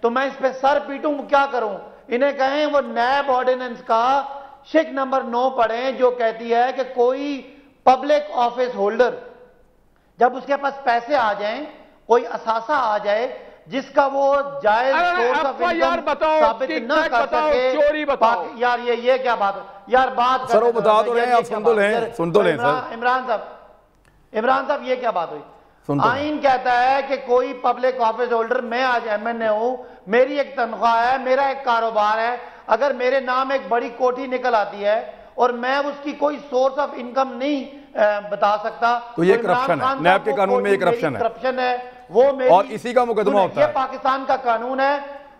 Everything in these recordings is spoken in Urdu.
تو میں اس پہ سر پیٹوں کیا کروں؟ انہیں کہیں وہ نیب آرڈیننس کا شک نمبر 9 پڑھیں جو کہتی ہے کہ کوئی پبلک آفس ہولڈر جب اس کے پاس پیسے آ جائیں، کوئی اثاثہ آ جائے جس کا وہ جائز سورس آف انکم ثابت نہ کر سکے، یار یہ کیا بات ہے یار؟ بات سر وہ بتا تو رہے ہیں، آپ سن تو لیں سر۔ عمران صاحب یہ کیا بات ہوئی؟ آئین کہتا ہے کہ کوئی پبلک آفس ہولڈر، میں آج ایم این اے ہوں، میری ایک تنخواہ ہے، میرا ایک کاروبار ہے، اگر میرے نام ایک بڑی کوٹھی نکل آتی ہے اور میں اس کی کوئی سورس آف انکم نہیں بتا سکتا تو یہ کرپشن ہے، نیب کے قانون میں یہ کرپشن ہے، وہ میری، اور اسی کا مقدمہ ہوتا ہے۔ یہ پاکستان کا قانون ہے،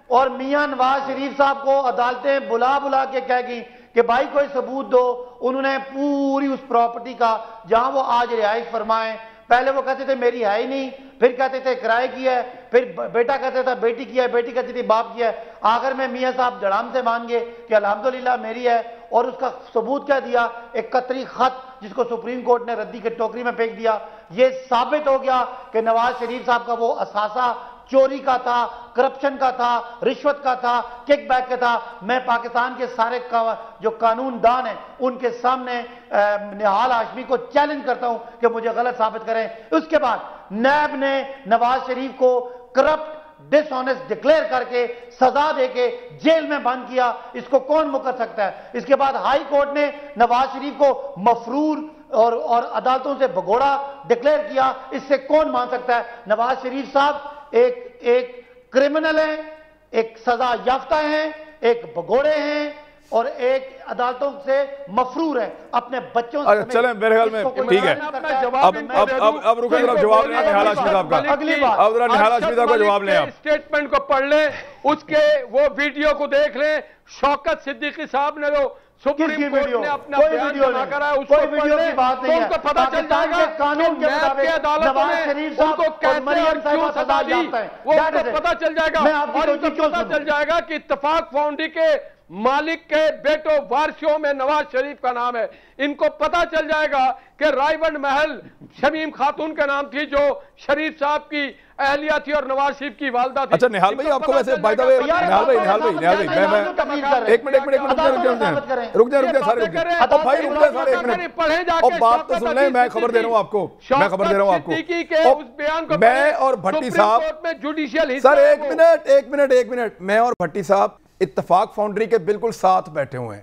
اور میاں نواز شریف صاحب کو عدالتیں بلا کے کہہ گئی کہ بھائی کوئی ثبوت دو۔ انہوں نے پوری اس پراپرٹی کا جہاں وہ آج رہائش فرمائیں، پہلے وہ کہتے تھے میری ہے ہی نہیں، پھر کہتے تھے کرائے کی ہے، پھر بیٹا کہتا تھا بیٹی کی ہے، بیٹی کہتی تھی باپ کی ہے، آخر میں میاں صاحب جڑام سے مان گئے کہ الحمدللہ میری ہے، اور اس کا ثبوت کیا دیا؟ ایک قطری خط جس کو سپریم کورٹ نے ردی کے ٹوکری میں پھینک دیا۔ یہ ثابت ہو گیا کہ نواز شریف صاحب کا وہ اثاثہ چوری کا تھا، کرپشن کا تھا، رشوت کا تھا، کک بیک کا تھا۔ میں پاکستان کے سارے جو قانون دان ہیں ان کے سامنے نہال ہاشمی کو چیلنج کرتا ہوں کہ مجھے غلط ثابت کریں۔ اس کے بعد نیب نے نواز شریف کو کرپٹ ڈس آنیسٹ ڈکلیئر کر کے سزا دے کے جیل میں بند کیا، اس کو کون مکر سکتا ہے؟ اس کے بعد ہائی کورٹ نے نواز شریف کو مفرور اور عدالتوں سے بھگوڑا ڈکلیئر کیا، اس سے کون مان سکتا ہے؟ نواز شریف صاحب ایک کرمنل ہیں، ایک سزا یافتہ ہیں، ایک بھگوڑے ہیں، اور ایک عدالتوں سے مفرور ہے، اپنے بچوں سے۔ چلیں میرے خیال میں ٹھیک ہے، اب رکیں ذرا جواب لیں نہال ہاشمی صاحب کا، اب ذرا نہال ہاشمی صاحب کا جواب لیں۔ آپ اسٹیٹمنٹ کو پڑھ لیں، اس کے وہ ویڈیو کو دیکھ لیں، شوکت صدیقی صاحب نے جو سپریم کورٹ نے اپنا بیان جمع کرا ہے اس کو پڑھ لیں تو ان کو پتہ چل جائے گا کہ نیب کے عدالتوں نے ان کو کیسے اور کیوں سزا دی، وہ ان کو پتہ چل جائے گا، اور ان کو پتہ چل جائے گا کہ اتفاق فاؤنڈری کے مالک کے بیٹوں وارثوں میں نواز شریف کا نام ہے۔ ان کو پتہ چل جائے گا کہ رائیونڈ محل شمیم خاتون کا نام تھی جو شریف صاحب کی اہلیہ تھی اور نواز شریف کی والدہ تھی۔ اچھا نہال بھائی آپ کو ویسے بائی دا وے، نہال بھائی ایک منٹ رک جائیں سارے اور بات تو سن لیں، میں خبر دے رہا ہوں آپ کو، میں اور بھٹی صاحب، سر ایک منٹ، میں اور بھٹی صاحب اتفاق فاؤنڈری کے بالکل ساتھ بیٹھے ہوئے ہیں۔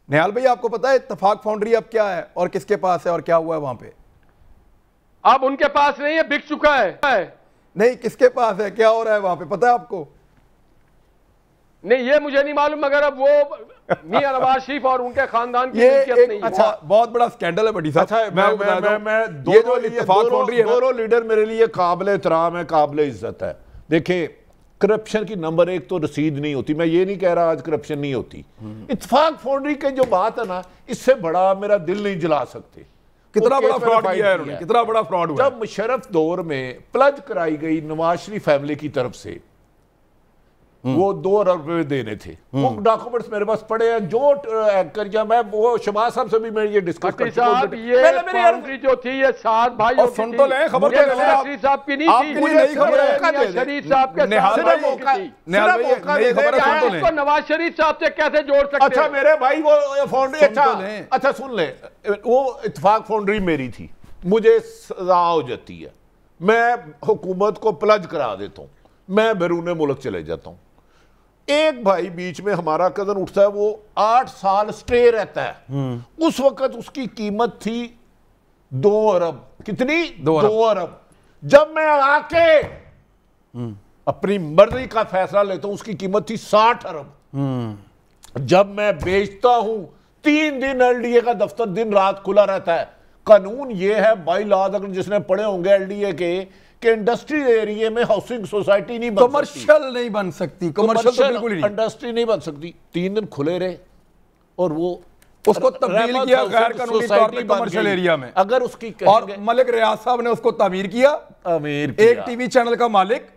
نہال بھائی آپ کو پتا ہے اتفاق فاؤنڈری اب کیا ہے اور کس کے پاس ہے اور کیا ہوا ہے وہاں پہ؟ اب ان کے پاس نہیں ہے، بک چکا ہے۔ نہیں، کس کے پاس ہے، کیا ہو رہا ہے وہاں پہ، پتا ہے آپ کو؟ نہیں یہ مجھے نہیں معلوم، مگر اب وہ میاں نواز شریف اور ان کے خاندان کی ملکیت نہیں ہے۔ اچھا بہت بڑا سکینڈل ہے بھٹی صاحب، میں دونوں لیڈر میرے لیے قابل احترام ہے، قابل عزت ہے۔ دیکھیں کرپشن کی نمبر 1 تو رسید نہیں ہوتی، میں یہ نہیں کہہ رہا آج کرپشن نہیں ہوتی، اتفاق فاؤنڈری کے جو بات ہے نا، اس سے بڑا میرا دل نہیں جلا سکتے۔ کتنا بڑا فراڈ کیا ہے انہوں نے، کتنا بڑا فراڈ ہوا ہے۔ جب مشرف دور میں پلج کرائی گئی نواز شریف فیملی کی طرف سے، وہ 2 ارب روپے دینے تھے، وہ ڈاکومنٹس میرے پاس پڑے ہیں، جو کیا میں وہ شماعت صاحب سے بھی میں یہ ڈسکس کر چکا ہوں۔ یہ فاؤنڈری جو تھی یہ 7 بھائیوں کی سن تو لیں، خبر تو لیں، شریف صاحب کی نہیں تھی، آپ کی نئی خبر ہے، شریف صاحب کے نہال بھائی نئی خبر ہے، سن تو لیں۔ کو نواز شریف صاحب سے کیسے جوڑ سکتے ہیں؟ اچھا میرے بھائی وہ فاؤنڈری، اچھا سن لیں، وہ اتفاق فاؤنڈری میری تھی، مجھے سزا ہو جاتی ہے، میں حکومت کو پلج کرا دیتا ہوں، میں بیرون ملک چلے جاتا ہوں۔ ایک بھائی بیچ میں ہمارا قدر اٹھتا ہے، وہ 8 سال سٹے رہتا ہے، اس وقت اس کی قیمت تھی 2 ارب، کتنی؟ 2 ارب۔ جب میں آ کے اپنی مرضی کا فیصلہ لیتا ہوں، اس کی قیمت تھی 60 ارب۔ جب میں بیچتا ہوں 3 دن ایل ڈی اے کا دفتر دن رات کھلا رہتا ہے۔ قانون یہ ہے بائی لاز، اگر جس نے پڑھے ہوں گے ایل ڈی اے کے، کہ انڈسٹری ایریے میں ہاؤسنگ سوسائٹی نہیں بن سکتی، کمرشل نہیں بن سکتی، کمرشل انڈسٹری نہیں بن سکتی۔ 3 دن کھلے رہے اور وہ اس کو تبدیل کیا غیر قانونی طور پہ کمرشل ایریا میں، اگر اس کی اور ملک ریاض صاحب نے اس کو تعمیر کیا، ایک ٹی وی چینل کا مالک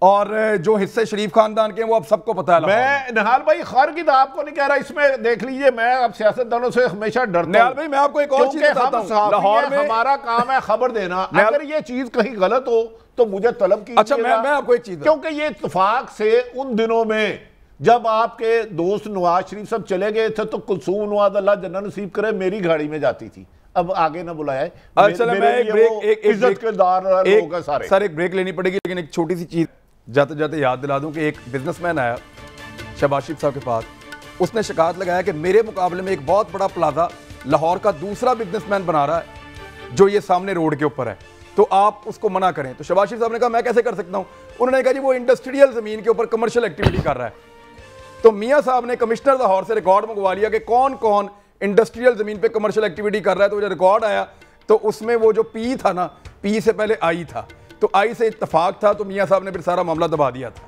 اور جو حصے شریف خاندان کے ہیں وہ اب سب کو پتہ ہے. میں نہال بھائی خیر کی آپ کو نہیں کہہ رہا, اس میں دیکھ لیجئے میں اب سیاستدانوں سے ہمیشہ ڈرتا ہوں. نہال بھائی میں آپ کو ایک اور چیز بتاتا ہوں, لاہور میں ہمارا کام ہے خبر دینا, اگر یہ چیز کہیں غلط ہو تو مجھے طلب کیجیے. اچھا میں آپ کو ایک چیز, کیونکہ یہ اتفاق سے ان دنوں میں جب آپ کے دوست نواز شریف صاحب چلے گئے تھے تو کلثوم نواز اللہ جنت نصیب کرے میری گاڑی میں جاتی تھی, اب آگے نہ بلایا ہے. عزت کے دار لوگ ہیں سارے. سر ایک بریک لینی پڑے گی, لیکن ایک چھوٹی سی چیز جاتے جاتے یاد دلا دوں کہ ایک بزنس مین آیا شہباز شریف صاحب کے پاس, اس نے شکایت لگایا کہ میرے مقابلے میں ایک بہت بڑا پلازا لاہور کا دوسرا بزنس مین بنا رہا ہے جو یہ سامنے روڈ کے اوپر ہے, تو آپ اس کو منع کریں. تو شہباز شریف صاحب نے کہا میں کیسے کر سکتا ہوں, انہوں نے کہا جی وہ انڈسٹریل زمین کے اوپر کمرشل ایکٹیویٹی کر رہا ہے. تو میاں صاحب نے کمشنر لاہور سے ریکارڈ منگوا لیا کہ کون کون انڈسٹریل زمین پہ کمرشل ایکٹیویٹی کر رہا ہے. تو جو ریکارڈ آیا تو اس میں وہ جو پی تھا نا, پی سے پہلے آئی تھا, تو آئی سے اتفاق تھا, تو میاں صاحب نے پھر سارا معاملہ دبا دیا تھا.